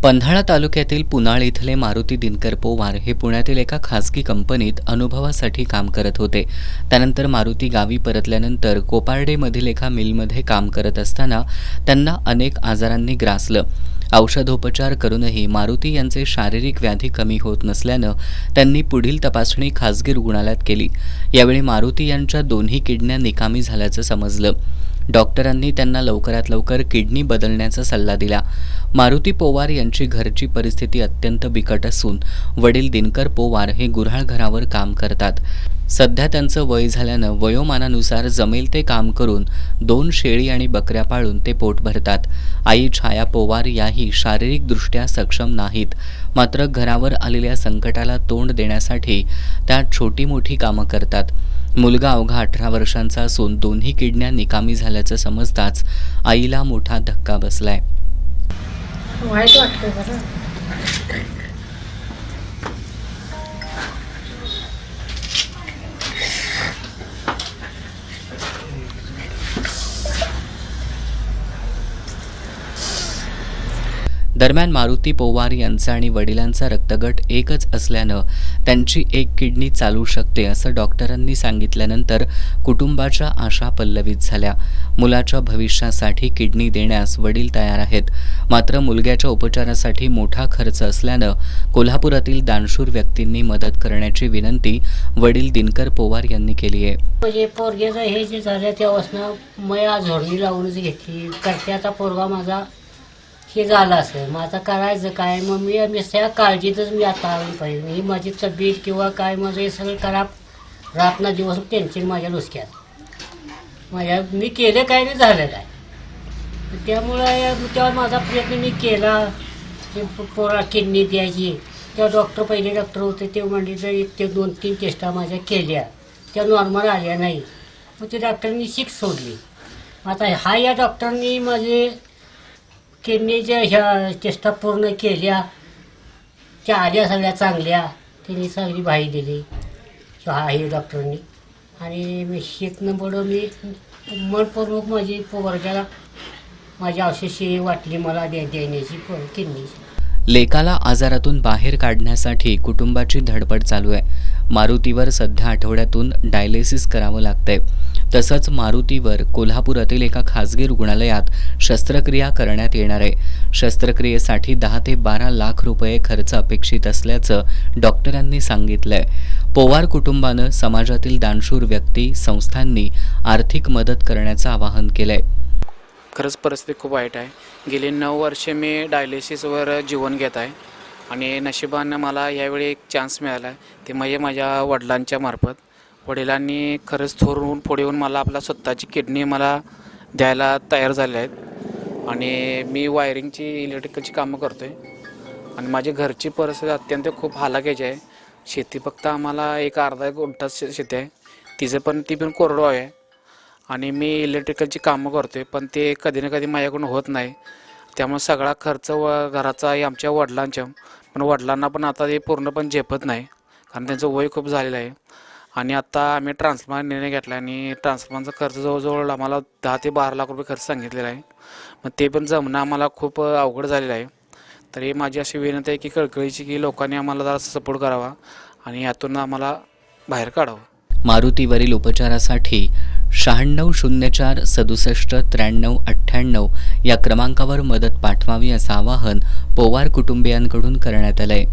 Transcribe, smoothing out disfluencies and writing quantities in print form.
पन्हाळा तालुक्यातील पुनाळ इथले मारुती दिनकर पोवार हे पुण्यातील एका खासगी कंपनीत अनुभवासाठी काम करत होते. त्यानंतर मारुती गावी परतल्यानंतर कोपार्डेमधील एका मिलमध्ये काम करत असताना त्यांना अनेक आजारांनी ग्रासलं. औषधोपचार करूनही मारुती यांचे शारीरिक व्याधी कमी होत नसल्यानं त्यांनी पुढील तपासणी खासगी रुग्णालयात केली. यावेळी मारुती यांच्या दोन्ही किडन्या निकामी झाल्याचं समजलं. डॉक्टरांनी त्यांना लवकरात लवकर किडनी बदलण्याचा सल्ला दिला. मारुती पोवार यांची घरची परिस्थिती अत्यंत बिकट असून वडील दिनकर पोवार हे गुऱ्हाळ घरावर काम करतात. सध्या त्यांचं वय झाल्यानं वयोमानानुसार जमेल ते काम करून 2 शेळी आणि बकऱ्या पाळून ते पोट भरतात. आई छाया पोवार याही शारीरिकदृष्ट्या सक्षम नाहीत. मात्र घरावर आलेल्या संकटाला तोंड देण्यासाठी त्या छोटी मोठी कामं करतात. मुलगा अवघा 18 वर्षांचा असून दोन्ही किडन्या निकामी झाल्याचं समजताच आईला मोठा धक्का बसलाय. वाईट वाटतं बरं. दरम्यान मारुती पोवार यांचा आणि वडिलांचा रक्तगट एकच असल्यानं त्यांची एक किडनी चालू शकते असं डॉक्टरांनी सांगितल्यानंतर कुटुंबाच्या आशा पल्लवित झाल्या. मुलाच्या भविष्यासाठी किडनी देण्यास वडील तयार आहेत. मात्र मुलग्याच्या उपचारासाठी मोठा खर्च असल्यानं कोल्हापुरातील दानशूर व्यक्तींनी मदत करण्याची विनंती वडील दिनकर पोवार यांनी केली आहे. म्हणजे पोरग्याचं हे जे झालं तेव्हापासून मया झोडणी लावूनच घेतली. करत्याचा पोरगा माझा हे झालं असेल, मग आता करायचं काय? मग मी त्या काळजीतच मी आता आलो पाहिजे. ही माझी तब्येत किंवा काय माझं हे सगळं खराब रात्र दिवस टेन्शन माझ्या डोसक्यात. मी केलं काय नाही झालेलं आहे. त्यामुळं तेव्हा माझा प्रयत्न मी केला ते पोरा किडनी द्यायची. तेव्हा डॉक्टर पहिले डॉक्टर होते ते म्हणले तर 1-2-3 टेस्टा माझ्या केल्या, त्या नॉर्मल आल्या नाही. मग ते डॉक्टरांनी शिक सोडली. आता या डॉक्टरांनी माझे किडनीच्या ह्या टेस्टा पूर्ण केल्या, त्या आल्या सगळ्या चांगल्या. त्यांनी सगळी बाई दिली हे डॉक्टरांनी. आणि मी शिकणं पुढं मी मनपूर्वक माझी पोरग्याला माझी औषधी वाटली मला देण्याची किडनीची. लेकाला आजारातून बाहेर काढण्यासाठी कुटुंबाची धडपड चालू आहे. मारुतीवर सध्या आठवड्यातून डायलिसिस करावं लागतंय. तसंच मारुतीवर कोल्हापुरातील एका खासगी रुग्णालयात शस्त्रक्रिया करण्यात येणार आहे. शस्त्रक्रियेसाठी 10 ते 12 लाख रुपये खर्च अपेक्षित असल्याचं डॉक्टरांनी सांगितलंय. पोवार कुटुंबानं समाजातील दानशूर व्यक्ती संस्थांनी आर्थिक मदत करण्याचं आवाहन केलंय. खरंच परिस्थिती खूप वाईट आहे. गेली 9 वर्षे मी डायलिसिसवर जीवन घेत आहे आणि नशिबानं मला यावेळी एक चान्स मिळाला आहे. ते म्हणजे माझ्या वडिलांच्या मार्फत. वडिलांनी खरंच थोर होऊन पुढे येऊन मला आपला स्वतःची किडनी मला द्यायला तयार झाले आहेत. आणि मी वायरिंगची इलेक्ट्रिकलची कामं करतो आहे आणि माझी घरची परिस्थिती अत्यंत खूप हालाकीची आहे. शेती फक्त आम्हाला एक अर्धा गुंठा शेती आहे, ती पण कोरडवाहू आहे. आणि मी इलेक्ट्रिकलची कामं करतो आहे, पण ते कधी ना कधी माझ्याकडून होत नाही. त्यामुळे सगळा खर्च घराचा आहे आमच्या वडिलांच्या. पण वडिलांना पण आता ते पूर्णपणे झेपत नाही, कारण त्यांचं वय खूप झालेलं आहे. आणि आता आम्ही ट्रान्सफॉर्मर निर्णय घेतला आणि ट्रान्सफॉर्मरचा खर्च जवळजवळ आम्हाला 10 ते 12 लाख रुपये खर्च सांगितलेला आहे. मग ते पण जमणं आम्हाला खूप अवघड झालेलं आहे. तर ही माझी अशी विनंती आहे की कळकळीची की लोकांनी आम्हाला जरा सपोर्ट करावा आणि यातून आम्हाला बाहेर काढावं. मारुतीवरील उपचारासाठी 9604 67 93 98 या क्रमांकावर मदत पाठवावी असं आवाहन पोवार कुटुंबियांकडून करण्यात आलंय.